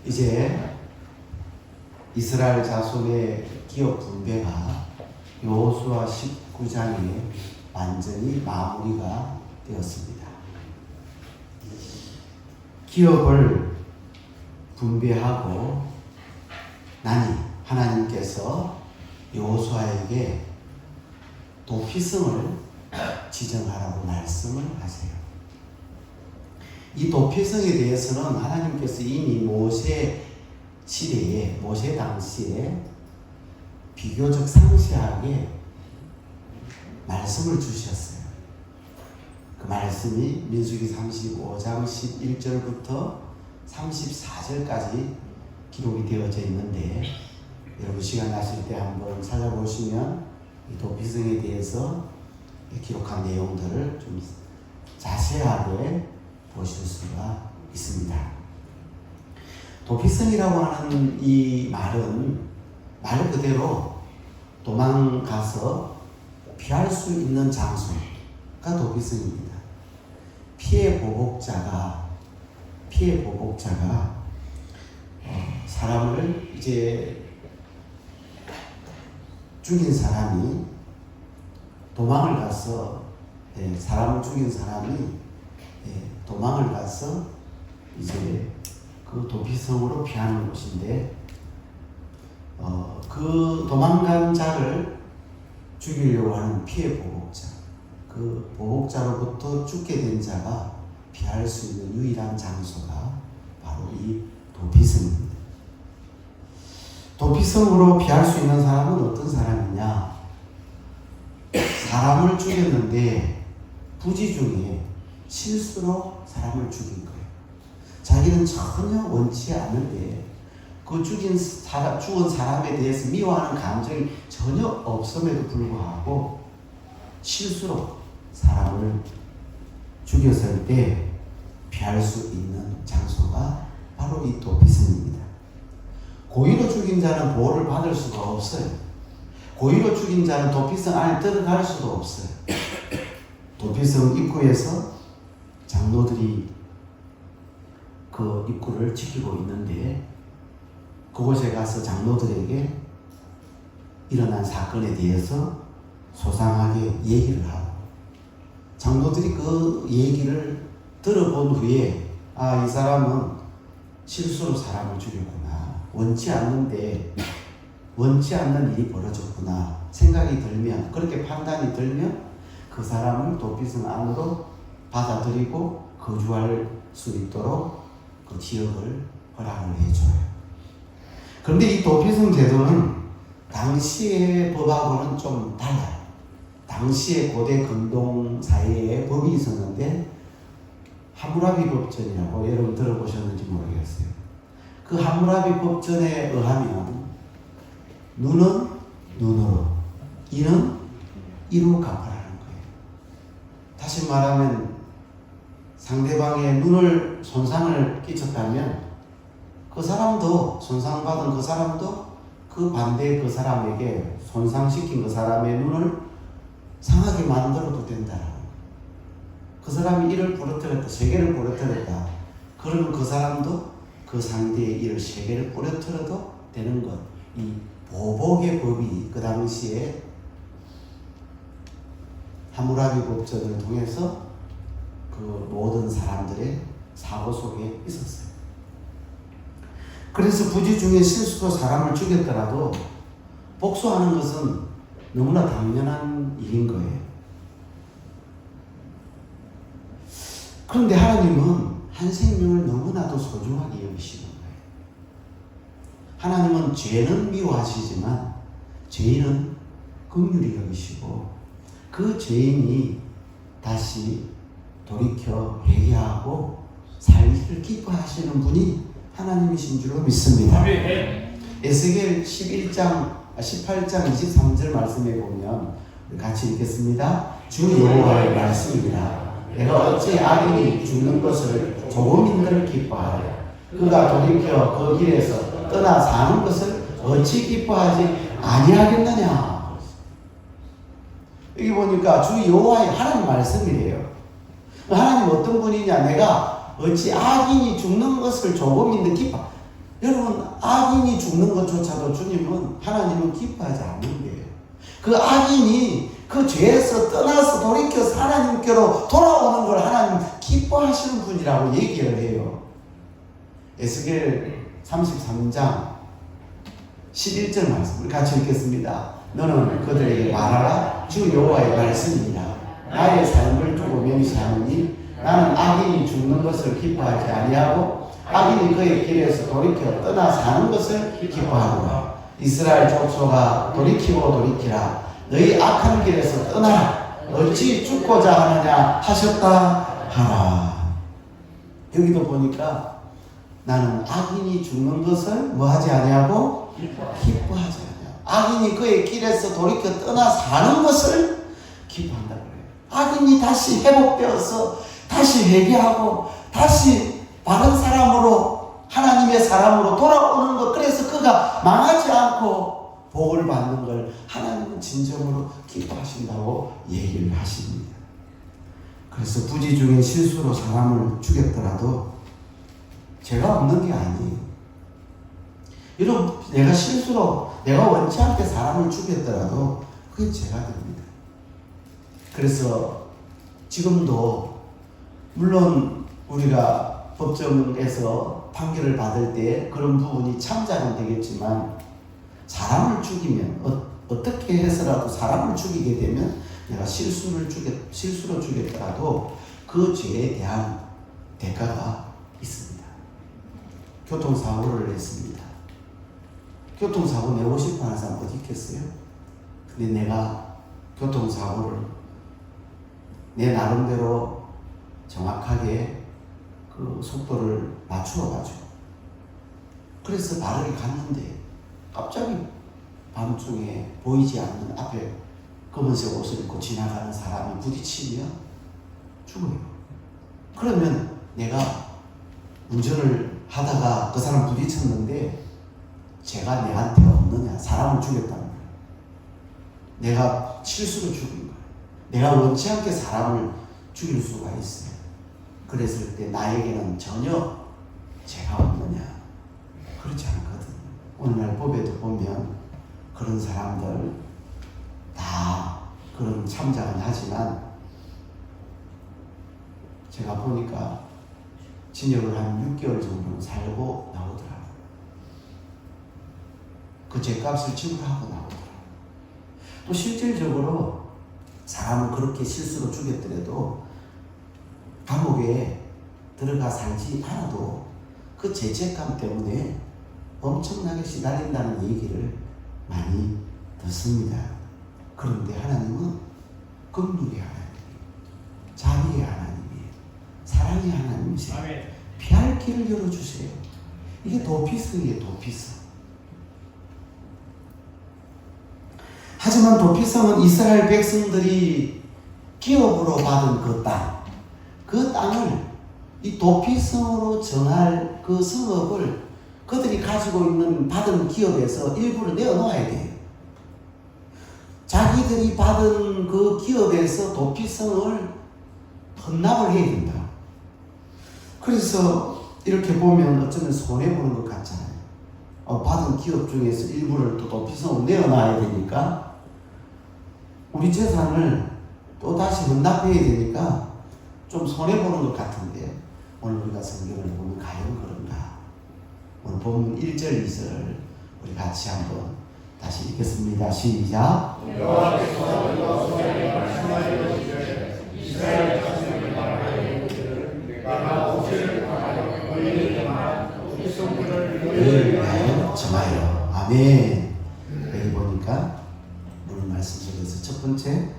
이제 이스라엘 자손의 기업 분배가 여호수아 19장에 완전히 마무리가 되었습니다. 기업을 분배하고 나니 하나님께서 여호수아에게 도피성을 지정하라고 말씀을 하세요. 이 도피성에 대해서는 하나님께서 이미 모세 시대에, 모세 당시에 비교적 상세하게 말씀을 주셨어요. 그 말씀이 민수기 35장 11절부터 34절까지 기록이 되어져 있는데, 여러분 시간 나실 때 한번 찾아보시면 이 도피성에 대해서 기록한 내용들을 좀 자세하게 보실 수가 있습니다. 도피성이라고 하는 이 말은 말 그대로 도망가서 피할 수 있는 장소가 도피성입니다. 피해 보복자가 사람을 이제 죽인 사람이 도망을 가서 사람을 죽인 사람이 도망을 가서 이제 그 도피성으로 피하는 곳인데, 그 도망간 자를 죽이려고 하는 피해 보복자, 그 보복자로부터 죽게 된 자가 피할 수 있는 유일한 장소가 바로 이 도피성입니다. 도피성으로 피할 수 있는 사람은 어떤 사람이냐? 사람을 죽였는데 부지 중에 실수로 사람을 죽인 거예요. 자기는 전혀 원치 않는데 그 죽은 사람에 대해서 미워하는 감정이 전혀 없음에도 불구하고 실수로 사람을 죽였을 때 피할 수 있는 장소가 바로 이 도피성입니다. 고의로 죽인 자는 보호를 받을 수가 없어요. 고의로 죽인 자는 도피성 안에 들어갈 수도 없어요. 도피성 입구에서 장로들이 그 입구를 지키고 있는데, 그곳에 가서 장로들에게 일어난 사건에 대해서 소상하게 얘기를 하고, 장로들이 그 얘기를 들어본 후에 이 사람은 실수로 사람을 죽였구나, 원치 않는 일이 벌어졌구나 생각이 들면, 그렇게 판단이 들면 그 사람을 도피성 안으로 받아들이고 거주할 수 있도록 그 지역을 허락을 해줘요. 그런데 이 도피성 제도는 당시의 법하고는 좀 달라요. 당시의 고대 근동 사회에 법이 있었는데, 하무라비 법전이라고 여러분 들어보셨는지 모르겠어요. 그 하무라비 법전에 의하면 눈은 눈으로, 이는 이로 갚아라는 거예요. 다시 말하면 상대방의 눈을 손상을 끼쳤다면 그 사람도, 손상받은 그 사람도 그 반대 그 사람에게 손상시킨 그 사람의 눈을 상하게 만들어도 된다라는 거예요. 그 사람이 이를 부러뜨렸다, 세계를 부러뜨렸다, 그러면 그 사람도 그 상대의 이를 세계를 부러뜨려도 되는 것. 이 보복의 법이 그 당시에 하무라비 법전을 통해서 그 모든 사람들의 사고 속에 있었어요. 그래서 부지 중에 실수로 사람을 죽였더라도 복수하는 것은 너무나 당연한 일인 거예요. 그런데 하나님은 한 생명을 너무나도 소중하게 여기시는 거예요. 하나님은 죄는 미워하시지만 죄인은 긍휼히 여기시고, 그 죄인이 다시 돌이켜 회개하고 살기를 기뻐하시는 분이 하나님이신 줄로 믿습니다. 에스겔 18장 23절 말씀에 보면 같이 읽겠습니다. 주 여호와의 말씀이라. 내가 어찌 악인이 죽는 것을 조금인들 기뻐하랴. 그가 돌이켜 그 길에서 떠나 사는 것을 어찌 기뻐하지 아니하겠느냐. 여기 보니까 주 여호와의 하나님 말씀이래요. 하나님 어떤 분이냐? 내가 어찌 악인이 죽는 것을 조금인들 기뻐. 여러분, 악인이 죽는 것조차도 주님은, 하나님은 기뻐하지 않는 거예요. 그 악인이 그 죄에서 떠나서 돌이켜서 하나님께로 돌아오는 걸 하나님 기뻐하시는 분이라고 얘기를 해요. 에스겔 33장 11절 말씀을 같이 읽겠습니다. 너는 그들에게 말하라. 주 여호와의 말씀이니라. 나의 삶을 두고 맹세하노니 나는 악인이 죽는 것을 기뻐하지 아니하고 악인이 그의 길에서 돌이켜 떠나 사는 것을 기뻐하노라. 이스라엘 족속아 돌이키고 돌이키라. 너희 악한 길에서 떠나라. 어찌 죽고자 하느냐 하셨다 하라. 여기도 보니까 나는 악인이 죽는 것을 뭐하지 아니하고 기뻐하지 아니하고 악인이 그의 길에서 돌이켜 떠나 사는 것을 기뻐한다 그래요. 악인이 다시 회복되어서 다시 회개하고 다시 바른 사람으로 하나님의 사람으로 돌아오는 것, 그래서 그가 망하지 않고 복을 받는 걸 하나님은 진정으로 기뻐하신다고 얘기를 하십니다. 그래서 부지 중에 실수로 사람을 죽였더라도 죄가 없는 게 아니에요. 여러분, 내가 실수로 내가 원치 않게 사람을 죽였더라도 그게 죄가 됩니다. 그래서 지금도 물론 우리가 법정에서 판결을 받을 때 그런 부분이 참작은 되겠지만 사람을 죽이면 어떻게 해서라도 사람을 죽이게 되면 내가 실수로 죽였더라도 그 죄에 대한 대가가 있습니다. 교통사고를 했습니다. 교통사고 내고 싶어 하는 사람 어디 있겠어요? 근데 내가 교통사고를 내 나름대로 정확하게 그 속도를 맞추어가지고 그래서 바르게 갔는데 갑자기 밤중에 보이지 않는 앞에 검은색 옷을 입고 지나가는 사람이 부딪히면 죽어요. 그러면 내가 운전을 하다가 그 사람 부딪혔는데 죄가 내한테 없느냐? 사람을 죽였다는 거예요. 내가 실수로 죽인 거예요. 내가 원치 않게 사람을 죽일 수가 있어요. 그랬을 때 나에게는 전혀 죄가 없느냐? 그렇지 않거든요. 오늘날 법에도 보면 그런 사람들 다 그런 참작은 하지만 제가 보니까 징역을 한 6개월 정도 살고 나오더라고요. 그 죄값을 지불하고 나오더라고요. 또 실질적으로 사람을 그렇게 실수로 죽였더라도 감옥에 들어가 살지 않아도 그 죄책감 때문에 엄청나게 시달린다는 얘기를 많이 듣습니다. 그런데 하나님은 긍휼의 하나님이에요. 자비의 하나님이에요. 사랑의 하나님이세요. 피할 길을 열어주세요. 이게 도피성이에요. 도피성. 하지만 도피성은 이스라엘 백성들이 기업으로 받은 그 땅, 그 땅을 이 도피성으로 정할 그 성읍을 그들이 가지고 있는 받은 기업에서 일부를 내어놓아야 돼요. 자기들이 받은 그 기업에서 도피성을 헌납을 해야 된다. 그래서 이렇게 보면 어쩌면 손해보는 것 같잖아요. 받은 기업 중에서 일부를 또 도피성으로 내어놔야 되니까 우리 재산을 또 다시 헌납해야 되니까 좀 손해보는 것 같은데 오늘 우리가 성경을 보면 과연 그런가? 오늘 본문 1절 2절을 우리 같이 한번 다시 읽겠습니다. 시작. 여호와께서 여호수아에게 말씀하여 이르시되 이스라엘 자손에게 말하여 이르기를 내가 모세를 당하여 너희에게 말한 도피성들을 위하여 정하여. 아멘. 여기 보니까 오늘 말씀 속에서 첫 번째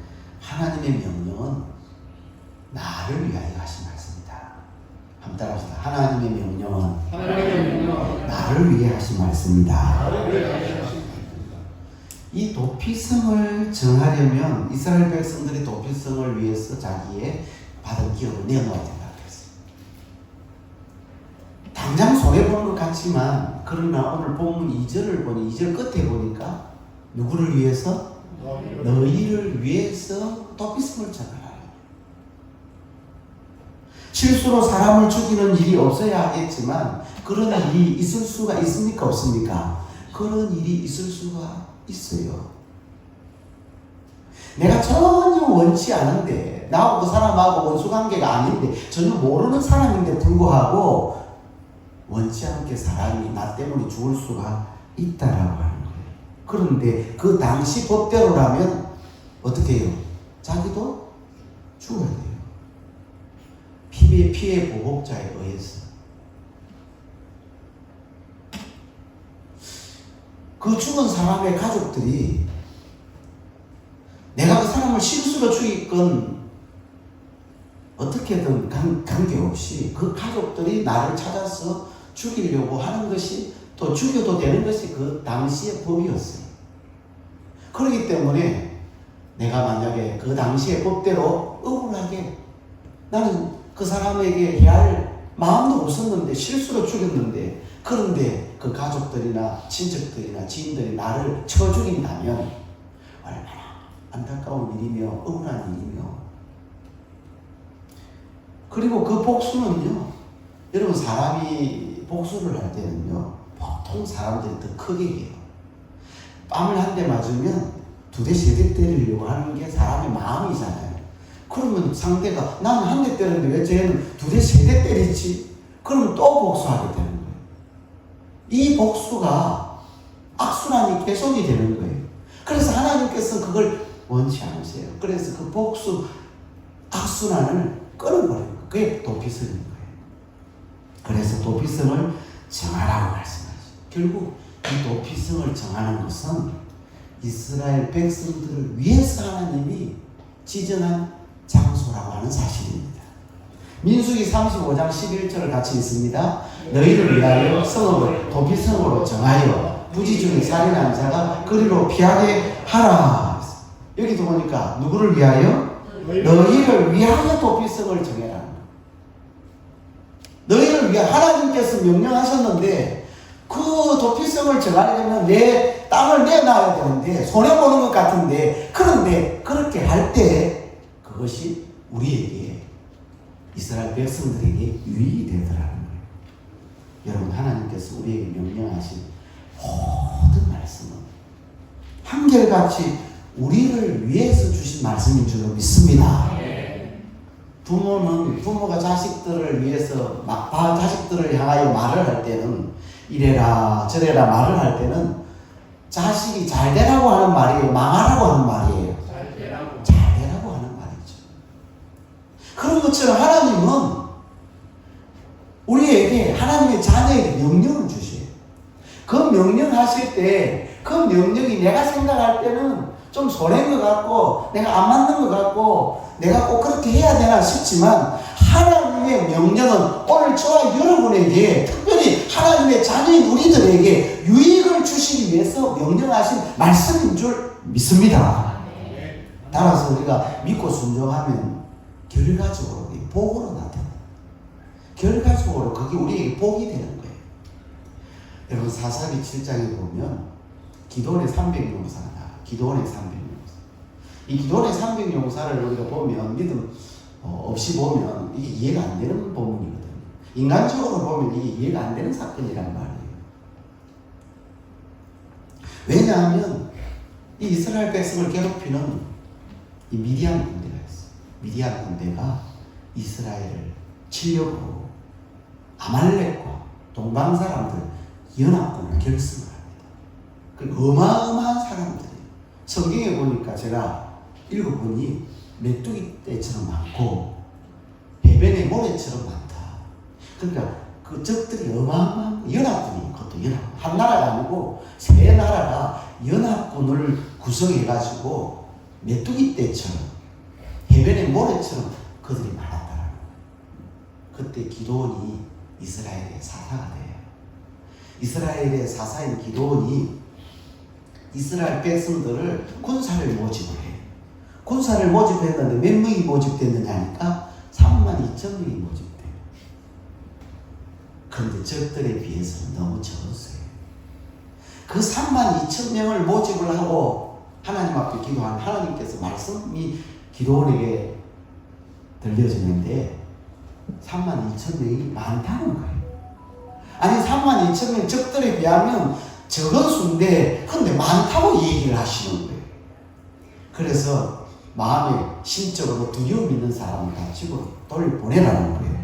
하나님의 명령은 나를 위하여 하신 말씀이다. 한번 따라합시다. 하나님의 명령은 나를 위해 하신 말씀이다. 이 도피성을 정하려면 이스라엘 백성들이 도피성을 위해서 자기의 받은 기업을 내어놓아야 된다고 했어요. 당장 손해보는 것 같지만 그러나 오늘 본문 2절을 보니 2절 끝에 보니까 누구를 위해서? 너희를 위해서 도피성을 정하라. 실수로 사람을 죽이는 일이 없어야 하겠지만 그런 일이 있을 수가 있습니까? 없습니까? 그런 일이 있을 수가 있어요. 내가 전혀 원치 않은데, 나하고 그 사람하고 원수관계가 아닌데, 전혀 모르는 사람인데 불구하고 원치 않게 사람이 나 때문에 죽을 수가 있다라고 하는 거예요. 그런데 그 당시 법대로라면 어떻게 해요? 자기도 죽어야 돼요. 피해 보복자에 의해서. 그 죽은 사람의 가족들이 내가 그 사람을 실수로 죽이건 어떻게든 관계없이 그 가족들이 나를 찾아서 죽이려고 하는 것이, 또 죽여도 되는 것이 그 당시의 법이었어요. 그렇기 때문에 내가 만약에 그 당시의 법대로 억울하게, 나는 그 사람에게 해할 마음도 없었는데 실수로 죽였는데, 그런데 그 가족들이나 친척들이나 지인들이 나를 쳐 죽인다면 얼마나 안타까운 일이며 억울한 일이며, 그리고 그 복수는요, 여러분 사람이 복수를 할 때는요 보통 사람들이 더 크게 해요. 뺨을 한 대 맞으면 두 대, 세 대 때리려고 하는 게 사람의 마음이잖아요. 그러면 상대가 나는 한 대 때렸는데 왜 쟤는 두 대, 세 대 때리지? 그러면 또 복수하게 되는 거예요. 이 복수가 악순환이 계속이 되는 거예요. 그래서 하나님께서 그걸 원치 않으세요. 그래서 그 복수 악순환을 끊어버리는 거예요. 그게 도피성인 거예요. 그래서 도피성을 정하라고 말씀하시죠. 결국 이 도피성을 정하는 것은 이스라엘 백성들을 위해서 하나님이 지정한 장소라고 하는 사실입니다. 민수기 35장 11절을 같이 읽습니다. 너희를 위하여 성읍을 도피성으로 정하여 부지 중에 살인한 자가 그리로 피하게 하라. 여기도 보니까 누구를 위하여? 너희를 위하여 도피성을 정해라. 너희를 위하여 하나님께서 명령하셨는데 그 도피성을 정하려면 내 땅을 내놔야 되는데 손해보는 것 같은데, 그런데 그렇게 할 때 그것이 우리에게, 이스라엘 백성들에게 유익이 되더라는 거예요. 여러분, 하나님께서 우리에게 명령하신 모든 말씀은 한결같이 우리를 위해서 주신 말씀인 줄로 믿습니다. 부모가 자식들을 위해서 자식들을 향하여 말을 할 때는 이래라 저래라 말을 할 때는 자식이 잘 되라고 하는 말이에요, 망하라고 하는 말이에요? 잘 되라고 하는 말이죠. 그런 것처럼 하나님은 우리에게, 하나님의 자녀에게 명령을 주셔요. 그 명령하실 때 그 명령이 내가 생각할 때는 좀 손해인 것 같고 내가 안 맞는 것 같고 내가 꼭 그렇게 해야 되나 싶지만, 하나님의 명령은 오늘 저와 여러분에게, 특별히 하나님의 자녀인 우리들에게 유익을 주시기 위해서 명령하신 말씀인 줄 믿습니다. 따라서 우리가 믿고 순종하면 결과적으로 복으로 나타나요. 결과적으로 그게 우리에게 복이 되는 거예요. 여러분, 사사기 7장에 보면 기도원의 300용사가 나와요. 기도원의 300용사. 이 기도원의 300용사를 우리가 보면, 믿음 없이 보면 이게 이해가 안 되는 본문이거든요. 인간적으로 보면 이게 이해가 안 되는 사건이란 말이에요. 왜냐하면 이 이스라엘 백성을 괴롭히는 이 미디안 군대가 있어요. 미디안 군대가 이스라엘을 치려고 아말렉과 동방 사람들 연합군을 결성을 합니다. 그 어마어마한 사람들이, 성경에 보니까 제가 읽어보니 메뚜기 떼처럼 많고 해변의 모래처럼 많다. 그러니까 그 적들이 어마어마한 연합군이, 그것도 연합군, 한 나라가 아니고 세 나라가 연합군을 구성해가지고 메뚜기 떼처럼 해변의 모래처럼 그들이 많았다라는 거예요. 그때 기드온이 이스라엘의 사사가 돼요. 이스라엘의 사사인 기드온이 이스라엘 백성들을 군사를 모집을 해요. 군사를 모집했는데 몇 명이 모집됐느냐 하니까 32,000명이 모집돼요. 그런데 적들에 비해서는 너무 적었어요. 그 32,000명을 모집을 하고 하나님 앞에 기도한 하나님께서 말씀이 기드온에게 들려지는데 32,000명이 많다는 거예요. 아니 32,000명 적들에 비하면 적은 수인데 근데 많다고 얘기를 하시는 거예요. 그래서 마음에 심적으로 두려움 있는 사람을 다 집으로 돌려보내라는 거예요.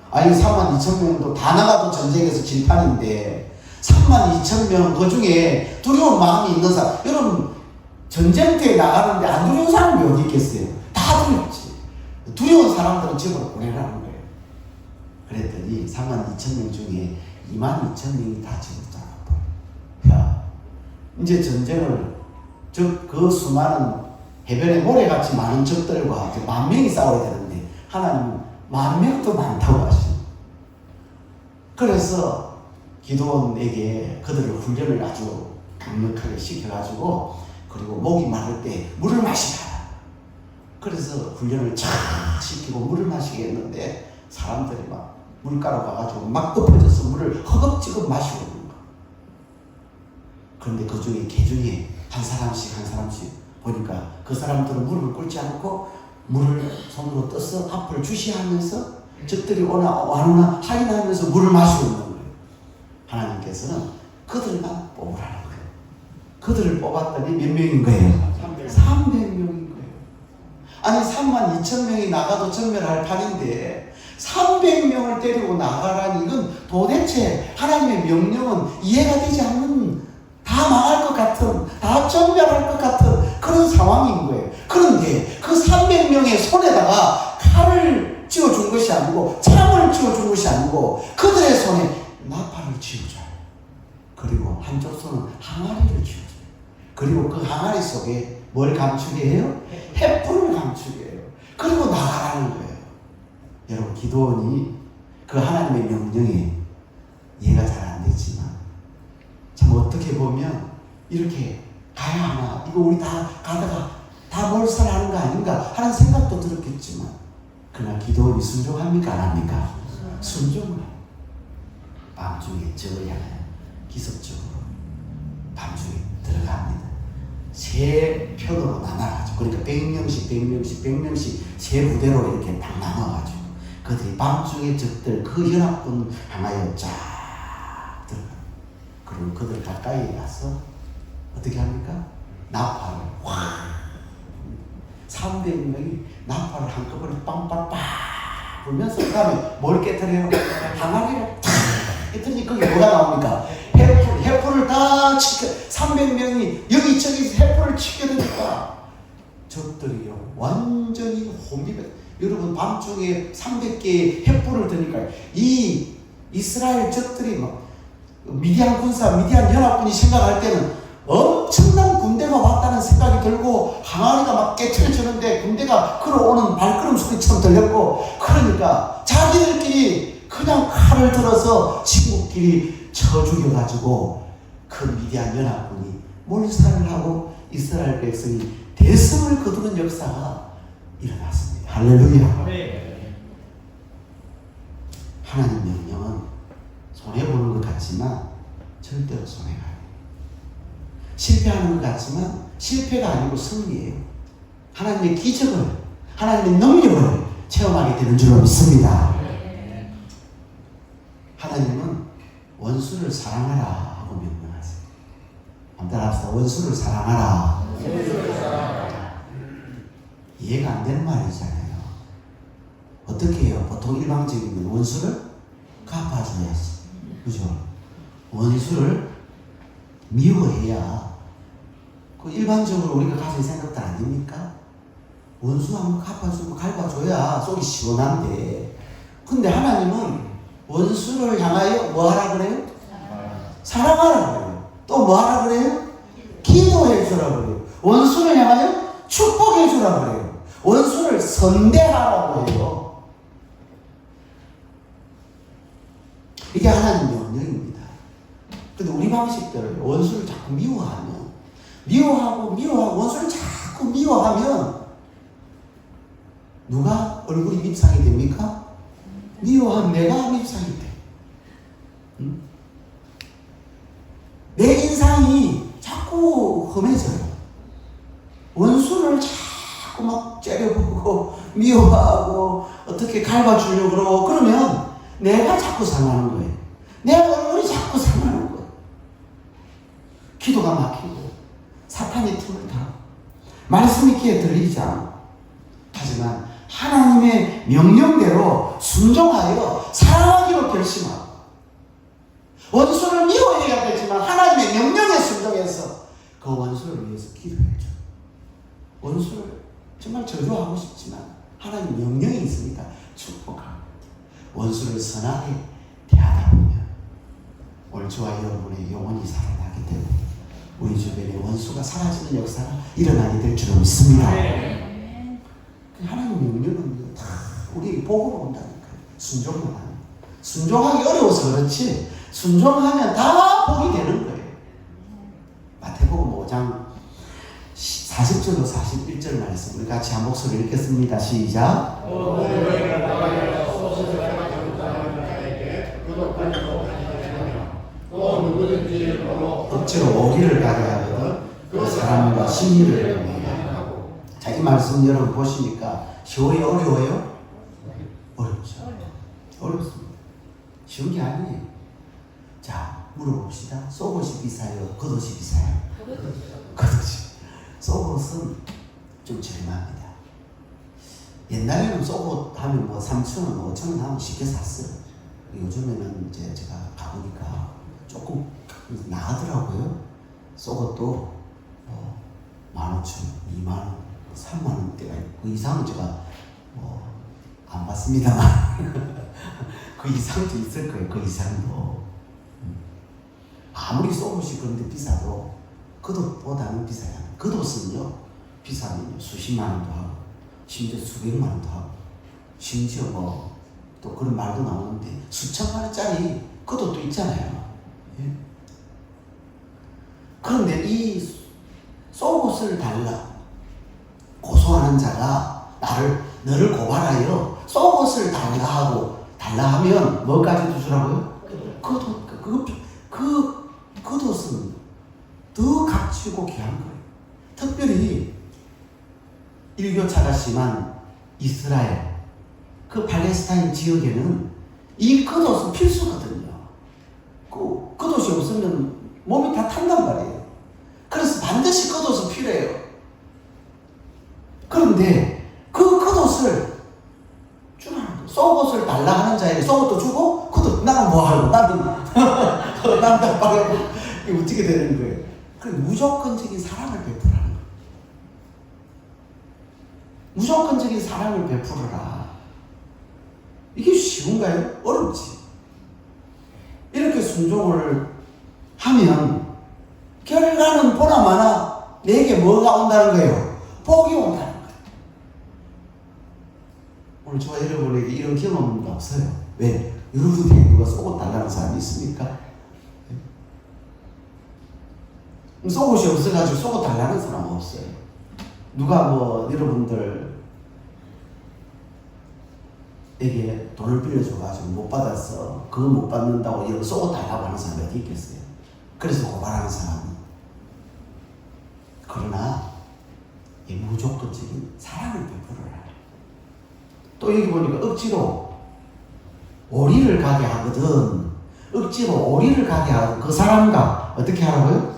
아니 32,000명도 다 나가도 전쟁에서 질판인데 32,000명 그 중에 두려운 마음이 있는 사람, 여러분 전쟁터에 나가는데 안 두려운 사람이 어디 있겠어요? 다 두렵지. 두려운 사람들은 집으로 보내라는 거예요. 그랬더니 32,000명 중에 22,000명이 다 집으로 돌아가버려요. 야, 이제 전쟁을 그 수많은 해변에 모래같이 많은 적들과 10,000명이 싸워야 되는데 하나님은 10,000명도 많다고 하시는. 그래서 기도원에게 그들을 훈련을 아주 강력하게 시켜가지고 그리고 목이 마를 때 물을 마시라. 그래서 훈련을 쫙 시키고 물을 마시게 했는데 사람들이 막 물가로 가가지고 막 엎어져서 물을 허겁지겁 마시고 있는 거야. 그런데 그 중에 개 중에 한 사람씩 보니까 그 사람들은 무릎을 꿇지 않고 물을 손으로 떠서 앞을 주시하면서 적들이 와누나 확인하면서 물을 마시고 있는 거예요. 하나님께서는 그들만 뽑으라는 거예요. 그들을 뽑았더니 몇 명인 거예요? 300명인 거예요. 아니 32,000명이 나가도 전멸할 판인데 300명을 데리고 나가라니 이건 도대체 하나님의 명령은 이해가 되지 않는, 다 망할 것 같은, 다 전멸할 것 같은 그런 상황인 거예요. 그런데 그 300명의 손에다가 칼을 쥐어준 것이 아니고 창을 쥐어준 것이 아니고 그들의 손에 나팔을 쥐어줘요. 그리고 한쪽 손은 항아리를 쥐어줘요. 그리고 그 항아리 속에 뭘 감추게 해요? 횃불을 감추게 해요. 그리고 나가라는 거예요. 여러분 기도원이 그 하나님의 명령에 이해가 잘 안 되지만 참 어떻게 보면 이렇게 가야 하나, 이거 우리 다 가다가 다 몰살하는 거 아닌가 하는 생각도 들었겠지만 그러나 기도원이 순종합니까 안 합니까? 순종을 밤중에 적을 향하여 기습적으로 밤중에 들어갑니다. 세 편으로 나눠가지고, 그러니까 100명씩 세 부대로 이렇게 딱 나눠가지고 그들이 밤중에 적들 그 연합군 향하여 쫙 들어가. 그리고 그들 가까이에 가서 어떻게 합니까? 나팔을 확 300명이 나팔을 한꺼번에 빵빵빵 불면서 그 다음에 뭘 깨뜨려요? 항아리를 탁 깨뜨리니 그게 뭐가 나옵니까? 횃불을 다 치켜, 300명이 여기저기 횃불을 치켜드니까 적들이요 완전히 혼비백. 여러분 밤중에 300개의 횃불을 드니까 이 이스라엘 적들이 막 미디안 연합군이 생각할 때는 엄청난 군대가 왔다는 생각이 들고 항아리가 막 깨트려지는데 군대가 걸어오는 발걸음 소리처럼 들렸고, 그러니까 자기들끼리 그냥 칼을 들어서 친구끼리 쳐 죽여가지고 그 미디안 연합군이 몰살을 하고 이스라엘 백성이 대승을 거두는 역사가 일어났습니다. 할렐루야. 하나님 명령은 손해보는 것 같지만 절대로 손해가 아니에요. 실패하는 것 같지만 실패가 아니고 승리예요. 하나님의 기적을, 하나님의 능력을 체험하게 되는 줄로 믿습니다. 하나님은 원수를 사랑하라 하고 명령하세요. 한번 따라합시다. 원수를 사랑하라. 이해가 안 되는 말이잖아요. 어떻게 해요? 보통 일방적인 원수를 갚아줘야지. 그죠? 원수를 미워해야 그 일반적으로 우리가 가진 생각들 아닙니까? 원수 한번 갚아주고 갚아줘야 속이 시원한데, 근데 하나님은 원수를 향하여 뭐 하라 그래요? 사랑하라 그래요. 또 뭐 하라 그래요? 기도해 주라 그래요. 원수를 향하여 축복해 주라 그래요. 원수를 선대하라고 해요. 이게 하나님 명령입니다. 근데 우리 방식대로 원수를 자꾸 미워하고 원수를 자꾸 미워하면 누가 얼굴이 밉상이 됩니까? 미워한 내가 밉상이 돼. 응? 내 인상이 자꾸 험해져요. 원수를 자꾸 막 째려보고 미워하고 어떻게 갉아주려고 그러고 그러면 내가 자꾸 상하는 거예요. 내 얼굴 기도가 막히고 사탄이 틈을 타고 말씀이 귀에 들리지 않고, 하지만 하나님의 명령대로 순종하여 사랑하기로 결심하고 원수를 미워해야 되지만 하나님의 명령에 순종해서 그 원수를 위해서 기도해줘. 원수를 정말 저주하고 싶지만 하나님 명령이 있으니까 축복하고 원수를 선하게 대하다 보면 오늘 저와 여러분의 영혼이 살아나게 되고 우리 주변에 원수가 사라지는 역사가 일어나게 될 줄로 믿습니다. 하나님 명령은 다 우리 복으로 온다니까요. 순종만 하면. 순종하기 어려워서 그렇지 순종하면 다 복이 되는 거예요. 마태복음 5장 40절로 41절 말씀 우리 같이 한 목소리 읽겠습니다. 시작. 억지로 오기를 가게 하거든 그 사람과 심리를 동행하고. 자, 이 말씀 여러분 보시니까 쉬워요? 어려워요? 어렵죠. 어렵습니다. 쉬운 게 아니에요. 자, 물어봅시다. 속옷이 비싸요? 겉옷이 비싸요? 겉옷이. 속옷은 좀 저렴합니다. 옛날에는 속옷 하면 뭐 3,000원, 5,000원 하면 쉽게 샀어요. 요즘에는 이제 제가 가보니까 조금 나가더라고요. 속옷도 15,000원, 2만원, 3만원대가 있고 그 이상은 제가 안 봤습니다만 그 이상도 있을 거예요. 그 이상도. 아무리 속옷이 그런데 비싸도 겉옷보다는 비싸요. 겉옷은요 비싸면요 수십만 원도 하고 심지어 수백만 원도 하고 심지어 또 그런 말도 나오는데 수천만 원짜리 겉옷도 있잖아요. 예? 그런데 이 속옷을 달라 고소하는 자가 너를 고발하여 속옷을 달라 하고 달라 하면 뭐까지 주라고요? 그 겉옷은 더 값지고 귀한 거예요. 특별히 일교차가 심한 이스라엘 그 팔레스타인 지역에는 이 겉옷은 필수거든요. 그 겉옷이 없으면 몸이 다 탄단 말이에요. 그래서 반드시 겉옷은 필요해요. 그런데 그 겉옷을 주라는 거예요. 속옷을 달라 하는 자에게 속옷도 주고 겉옷 나는 뭐하고 나는 남자 빨고 이게 어떻게 되는 거예요? 그래 무조건적인 사랑을 베풀라는 거예요. 무조건적인 사랑을 베풀어라. 이게 쉬운가요? 어렵지. 이렇게 순종을 하면 결과는 보나마나 내게 뭐가 온다는 거예요? 복이 온다는 거예요. 오늘 저와 여러분에게 이런 경험은 없어요. 왜? 여러분에게 누가 속옷 달라는 사람이 있습니까? 속옷이 없어가지고 속옷 달라는 사람은 없어요. 누가 여러분들에게 돈을 빌려줘가지고 못 받았어. 그거 못 받는다고 여러분 속옷 달라고 하는 사람이 어디 있겠어요? 그래서 고발하는 사람은. 그러나 이 무조건적인 사랑을 베풀어라. 또 여기 보니까 억지로 오리를 가게 하거든. 억지로 오리를 가게 하거든. 그 사람과 어떻게 하라고요?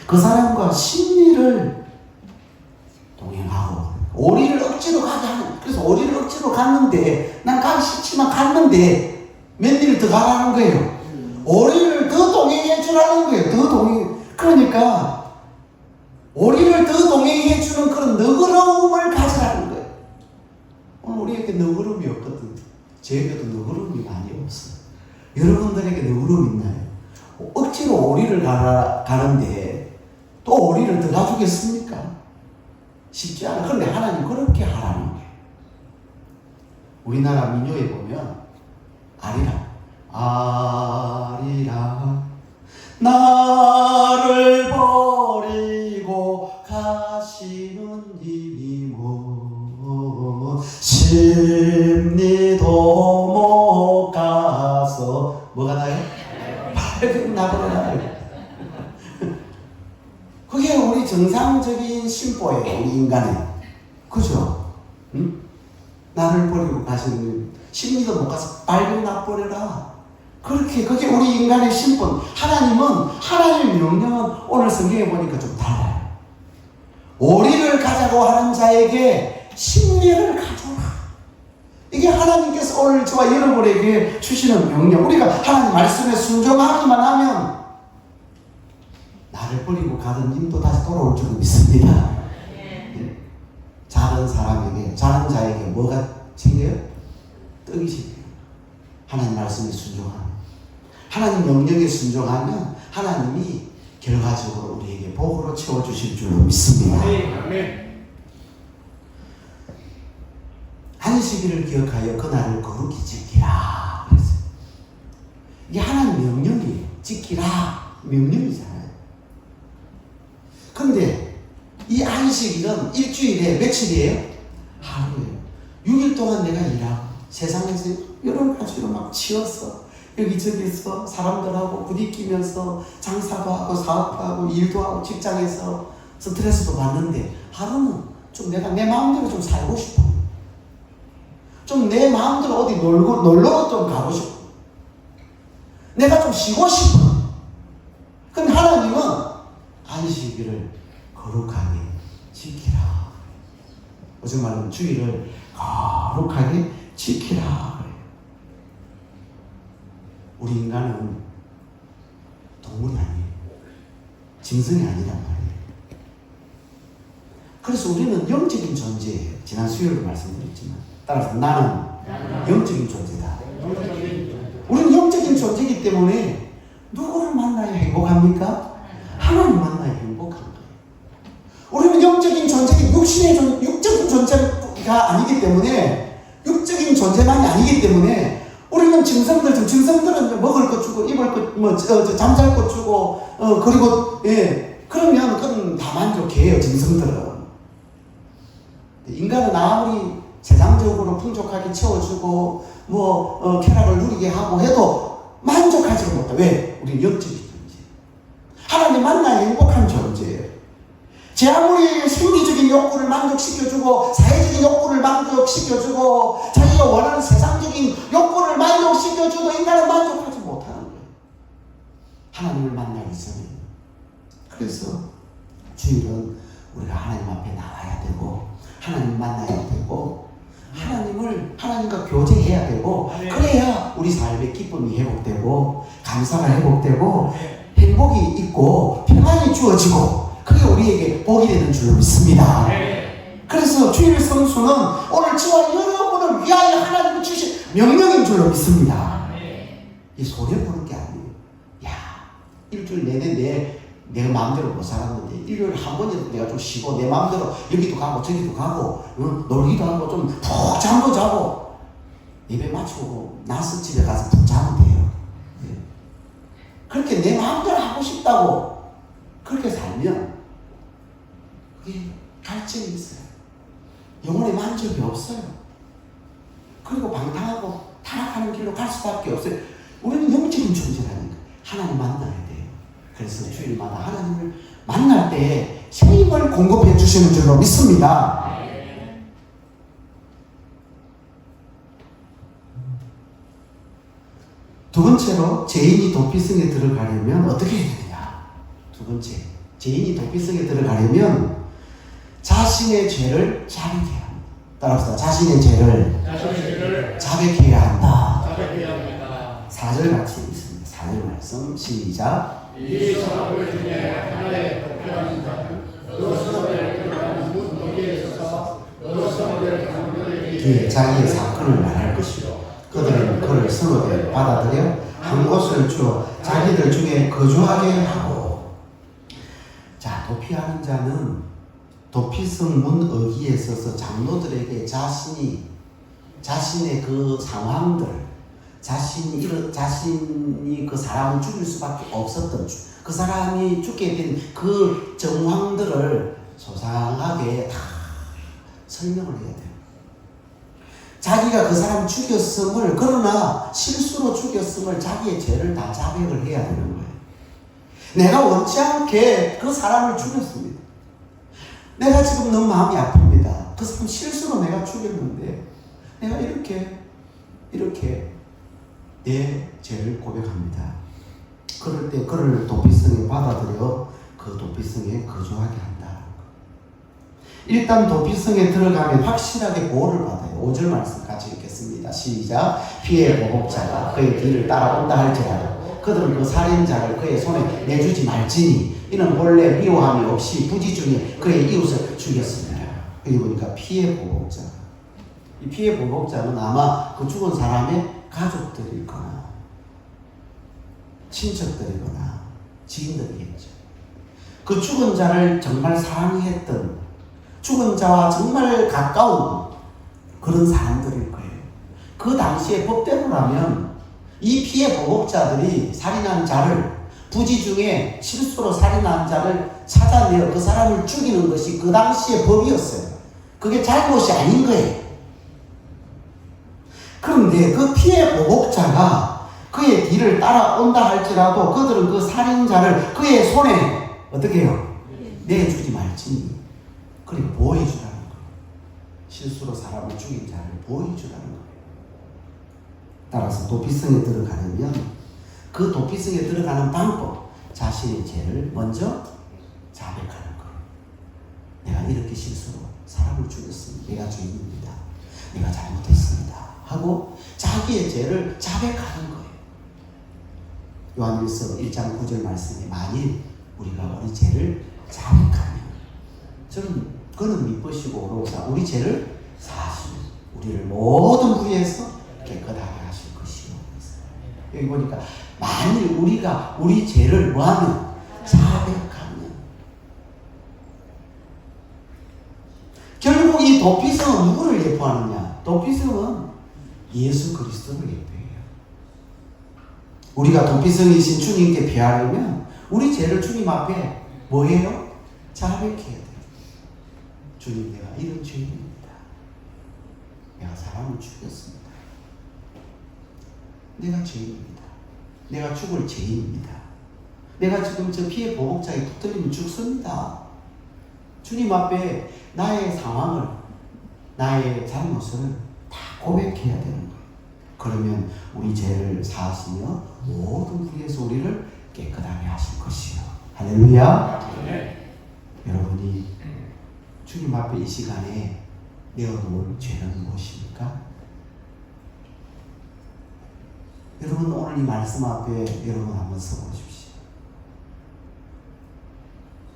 그 사람과 심리를 동행하고 오리를 억지로 가게 하는. 그래서 오리를 억지로 갔는데 난 가기 싫지만 갔는데 몇 일 더 가라는 거예요. 오리를 더 동행해 주라는 거예요. 더 동행. 그러니까 오리를 더 동행해 주는 그런 너그러움을 가지라는 거예요. 오늘 우리에게 너그러움이 없거든. 저에게도 너그러움이 많이 없어요. 여러분들에게 너그러움 있나요? 억지로 오리를 가는데 또 오리를 더 가주겠습니까? 쉽지 않아. 그런데 하나님 그렇게 하라는 거예요. 우리나라 민요에 보면 아리라 나를 버리고 가시는 이미 뭐 심리도 못 가서 뭐가 나요? 밝은 나보다 나요. 그게 우리 정상적인 심보예요. 우리 인간의. 그죠? 응? 나를 버리고 가시는 심리도 못 가서 밝은 나 버려라. 그게 우리 인간의 신분. 하나님의 명령은 오늘 성경에 보니까 좀 달라요. 오리를 가자고 하는 자에게 심리를 가져라. 이게 하나님께서 오늘 저와 여러분에게 주시는 명령. 우리가 하나님 말씀에 순종하기만 하면 나를 버리고 가던 님도 다시 돌아올 줄 믿습니다. 자는 자에게 뭐가 생겨요? 떡이 생겨요. 하나님 말씀에 순종하면, 하나님 명령에 순종하면 하나님이 결과적으로 우리에게 복으로 채워주실 줄로 믿습니다. 안식일을 기억하여 그날을 거룩히 지키라 그랬어요. 이게 하나님 명령이에요. 지키라 명령이잖아요. 그런데 이 안식일은 일주일에 며칠이에요? 하루예요. 6일 동안 내가 일하고 세상에서 여러 가지로 막 치여서 여기저기서 사람들하고 부딪히면서 장사도 하고 사업도 하고 일도 하고 직장에서 스트레스도 받는데 하루는 좀 내가 내 마음대로 좀 살고 싶어. 좀 내 마음대로 어디 놀러 좀 가고 싶어. 내가 좀 쉬고 싶어. 그럼 하나님은 안식일을 거룩하게 지키라. 무슨 말은 주일을 거룩하게 지키라. 우리 인간은 동물이 아니에요. 짐승이 아니란 말이에요. 그래서 우리는 영적인 존재예요. 지난 수요일에 말씀드렸지만, 따라서 나는 영적인 존재다. 우리는 영적인 존재이기 때문에 누구를 만나야 행복합니까? 하나님 만나야 행복한 거예요. 우리는 영적인 존재가 육적인 존재가 아니기 때문에, 육적인 존재만이 아니기 때문에 우리는 짐승들은 먹을 것 주고 입을 것 잠잘 것 주고 그리고 그러면 그건 다 만족해요. 짐승들은. 인간은 아무리 세상적으로 풍족하게 채워주고 쾌락을 누리게 하고 해도 만족하지 못해. 왜? 우리는 영적인 존재. 하나님 만나야 행복한 존재예요. 제 아무리 생리적인 욕구를 만족시켜주고 사회적인 욕구를 만족시켜주고 자기가 원하는 세상적인 욕구를 만족시켜주고 인간은 만족하지 못하는 거예요. 하나님을 만나기 전에. 그래서 주일은 우리가 하나님 앞에 나와야 되고 하나님 만나야 되고 하나님과 교제해야 되고 그래야 우리 삶의 기쁨이 회복되고 감사가 회복되고 행복이 있고 평안이 주어지고 그게 우리에게 복이 되는 줄로 믿습니다. 그래서 주일 성수는 오늘 저와 여러분을 위하여 하나님이 주신 명령인 줄로 믿습니다. 이 소리 부르는 게 아니에요. 야, 일주일 내내 내가 마음대로 못 살았는데 일요일에 한 번이라도 내가 좀 쉬고 내 마음대로 여기도 가고 저기도 가고 놀기도 하고 좀 푹 잠도 자고 예배 마치고 나서 집에 가서 푹 자면 돼요. 그렇게 내 마음대로 하고 싶다고 그렇게 살면 그게 갈증이 있어요. 영혼의 만족이 없어요. 그리고 방탕하고 타락하는 길로 갈 수밖에 없어요. 우리는 영적인 존재라니까. 하나님 만나야 돼요. 그래서 주일마다 하나님을 만날 때 새 힘을 공급해 주시는 줄로 믿습니다. 두 번째로 죄인이 도피성에 들어가려면 어떻게 해야 되느냐. 두 번째, 죄인이 도피성에 들어가려면 자신의 죄를 자백해야 합니다. 따라서 자신의 죄를 자백해야 한다. 4절 같이 있습니다. 4절 말씀 시작. 이 성을 중에 하나의 도피하는 자는 그 성을 들어가는 문 거기에 있어서 그 성을 강도에게 자기의 사건을 말할 것이요 그들은 그를 성읍에 받아들여 한 곳을 주어 자기들 중에 거주하게 하고. 자, 도피하는 자는 도피성 문 어귀에 서서 장로들에게 자신의 그 상황들, 자신이 그 사람을 죽일 수밖에 없었던 그 사람이 죽게 된 그 정황들을 소상하게 다 설명을 해야 돼요. 자기가 그 사람 죽였음을, 그러나 실수로 죽였음을 자기의 죄를 다 자백을 해야 되는 거예요. 내가 원치 않게 그 사람을 죽였습니다. 내가 지금 너무 마음이 아픕니다. 그 사람 실수로 내가 죽였는데 내가 이렇게 내 죄를 고백합니다. 그럴 때 그를 도피성에 받아들여 그 도피성에 거주하게 한다. 일단 도피성에 들어가면 확실하게 보호를 받아요. 5절 말씀 같이 읽겠습니다. 시작. 피해 보복자가 그의 뒤를 따라온다 할지라도 그들은 그 살인자를 그의 손에 내주지 말지니 이는 본래 미워함이 없이 부지 중에 그의 이웃을 죽였습니다. 여기 보니까 피해 보복자. 이 피해 보복자는 아마 그 죽은 사람의 가족들이거나 친척들이거나 지인들이겠죠. 그 죽은 자를 정말 사랑했던, 죽은 자와 정말 가까운 그런 사람들일 거예요. 그 당시에 법대로라면 이 피해 보복자들이 살인한 자를, 부지 중에 실수로 살인한 자를 찾아내어 그 사람을 죽이는 것이 그 당시의 법이었어요. 그게 잘못이 아닌 거예요. 그런데 그 피해 보복자가 그의 뒤를 따라온다 할지라도 그들은 그 살인자를 그의 손에 어떻게 해요? 내주지 말지니. 그리고 보호해주라는 거예요. 실수로 사람을 죽인 자를 보호해주라는 거예요. 따라서 도피성에 들어가려면 그 도피성에 들어가는 방법, 자신의 죄를 먼저 자백하는 거예요. 내가 이렇게 실수로 사람을 죽였습니다. 내가 죄인입니다. 내가 잘못했습니다. 하고 자기의 죄를 자백하는 거예요. 요한일서 1장 9절 말씀에 만일 우리가 우리 죄를 자백하면 저는 그는 미쁘시고 오로사 우리 죄를 사하시며 우리를 모든 부위에서 깨끗하게 하실 것이요. 여기 보니까 만일 우리가 우리 죄를 뭐하면 자백하면, 결국 이 도피성은 누구를 예포하느냐? 도피성은 예수 그리스도를 예표해요. 우리가 도피성이신 주님께 비하려면 우리 죄를 주님 앞에 뭐해요? 자백해야 돼요. 주님, 내가 이런 죄인입니다. 내가 사람을 죽였습니다. 내가 죄인입니다. 내가 죽을 죄인입니다. 내가 지금 저 피해 보복자에 붙들리면 죽습니다. 주님 앞에 나의 상황을, 나의 잘못을 다 고백해야 되는 거예요. 그러면 우리 죄를 사하시며 모든 부위에서 우리를 깨끗하게 하실 것이요. 할렐루야. 네. 여러분이 주님 앞에 이 시간에 내어놓을 죄는 무엇입니까? 여러분 오늘 이 말씀 앞에 여러분 한번 서보십시오.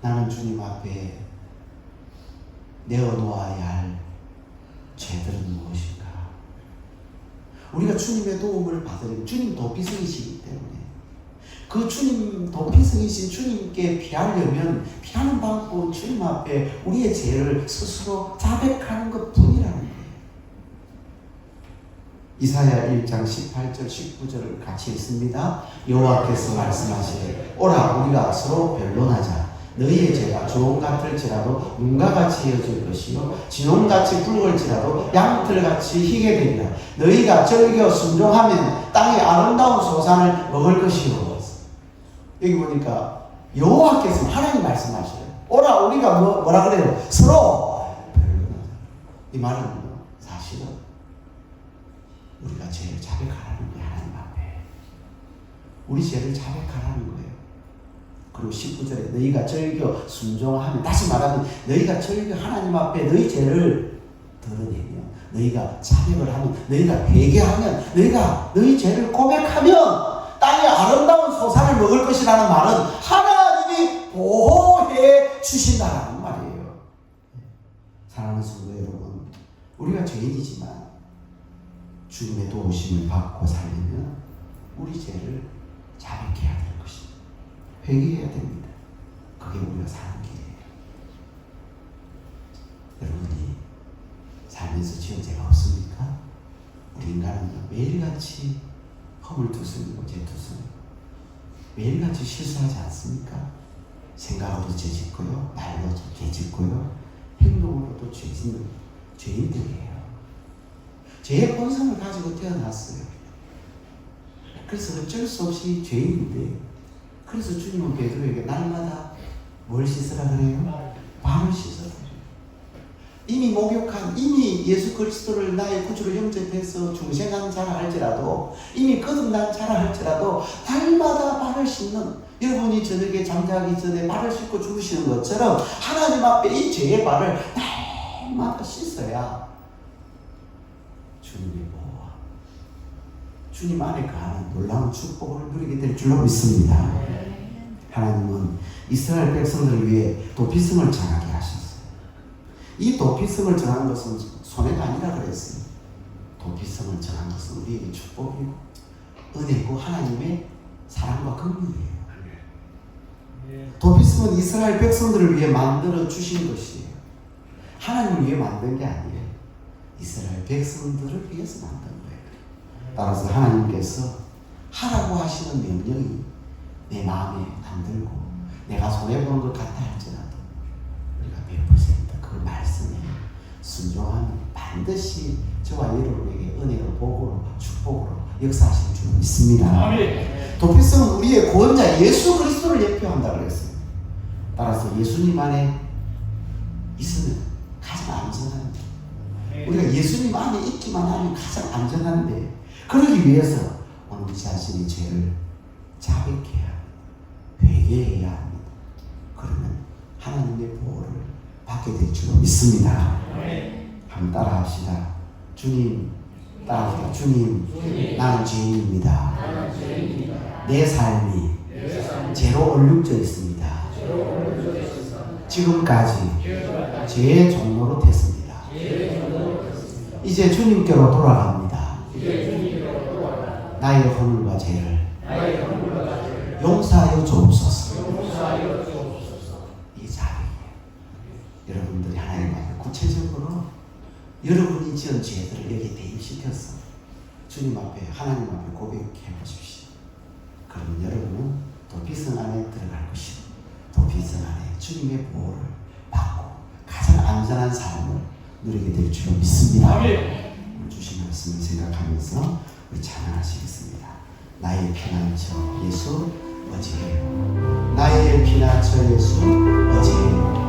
나는 주님 앞에 내어놓아야 할 죄들은 무엇인가? 우리가 주님의 도움을 받으려면 주님 도피성이시기 때문에 그 주님 도피성이신 주님께 피하려면 피하는 방법은 주님 앞에 우리의 죄를 스스로 자백하는 것뿐이라는 거예요. 이사야 1장 18절 19절을 같이 읽습니다. 여호와께서 말씀하시되 오라 우리가 서로 변론하자. 너희의 죄가 조금 같을지라도 눈과 같이 이어질 것이요 진홍같이 붉을지라도 양털같이 희게 되리라. 너희가 즐겨 순종하면 땅의 아름다운 소산을 먹을 것이요. 여기 보니까 여호와께서 하나님 말씀하시래요. 오라 우리가 뭐라 그래요? 서로 변론하자. 이 말은 사실은 우리가 죄를 자백하라는 거예요. 하나님 앞에 우리 죄를 자백하라는 거예요. 그리고 19절에 너희가 즐겨 순종하면, 다시 말하면 너희가 즐겨 하나님 앞에 너희 죄를 드러내며 너희가 자백을 하면, 너희가 회개하면, 너희가 너희 죄를 고백하면 땅의 아름다운 소산을 먹을 것이라는 말은 하나님이 보호해 주신다는 말이에요. 사랑하는 성도 여러분, 우리가 죄인이지만 주님의 도우심을 받고 살려면 우리 죄를 자백해야 될 것입니다. 회개해야 됩니다. 그게 우리가 사는 길이에요. 여러분이 살면서 지은 죄가 없습니까? 우리 인간은 매일같이 허물투성이고 죄투성이고 매일같이 실수하지 않습니까? 생각으로도 죄 짓고요, 말로도 죄 짓고요, 행동으로도 죄 짓는 죄인들이에요. 죄의 본성을 가지고 태어났어요. 그래서 어쩔 수 없이 죄인인데, 그래서 주님은 베드로에게 날마다 뭘 씻으라 그래요? 발을 씻으라 그래요. 이미 목욕한, 이미 예수 그리스도를 나의 구주로 영접해서 중생한 자라 할지라도, 이미 거듭난 자라 할지라도 날마다 발을 씻는, 여러분이 저녁에 잠자기 전에 발을 씻고 주무시는 것처럼 하나님 앞에 이 죄의 발을 날마다 씻어야 주님의 보호와 주님 안에 가는 놀라운 축복을 누리게 될 줄로 믿습니다. 하나님은 이스라엘 백성들을 위해 도피성을 정하게 하셨어요. 이 도피성을 정한 것은 손해가 아니라 그랬어요. 도피성을 정한 것은 우리에게 축복이고 은혜고 하나님의 사랑과 긍휼이에요. 도피성은 이스라엘 백성들을 위해 만들어 주신 것이에요. 하나님을 위해 만든 게 아니에요. 이스라엘 백성들을 위해서 만든 거예요. 따라서 하나님께서 하라고 하시는 명령이 내 마음에 안 들고 내가 손해보는 것 같아 할지라도 우리가 100% 그 말씀에 순종하면 반드시 저와 여러분에게 은혜로 복으로 축복으로 역사하실 줄 믿습니다. 도피성은 우리의 구원자 예수 그리스도를 예표한다고 그랬어요. 따라서 예수님 안에 있으면 가장 안전한데, 우리가 예수님 안에 있기만 하면 가장 안전한데, 그러기 위해서 오늘 우리 자신이 죄를 자백해야 합니다. 회개해야 합니다. 그러면 하나님의 보호를 받게 될 줄로 믿습니다. 한번 따라 합시다. 주님, 따라합시다. 주님, 나는 죄인입니다. 내 삶이 죄로 얼룩져 있습니다. 지금까지 죄의 종로로 됐습니다. 이제 주님께로 돌아갑니다. 나의 허물과 죄를 용서하여 주옵소서. 이 자백이에요. 여러분들이 하나님 앞에 구체적으로 여러분이 지은 죄들을 여기 대입시켜서 주님 앞에, 하나님 앞에 고백해 보십시오. 그러면 여러분은 도피성 안에 들어갈 것이고 도피성 안에 주님의 보호를 받고 가장 안전한 삶을 누리게 될 줄로 믿습니다. 오늘 주신 말씀을 생각하면서 우리 찬양하시겠습니다. 나의 피난처 예수 어지해요. 나의 피난처 예수 어지해요.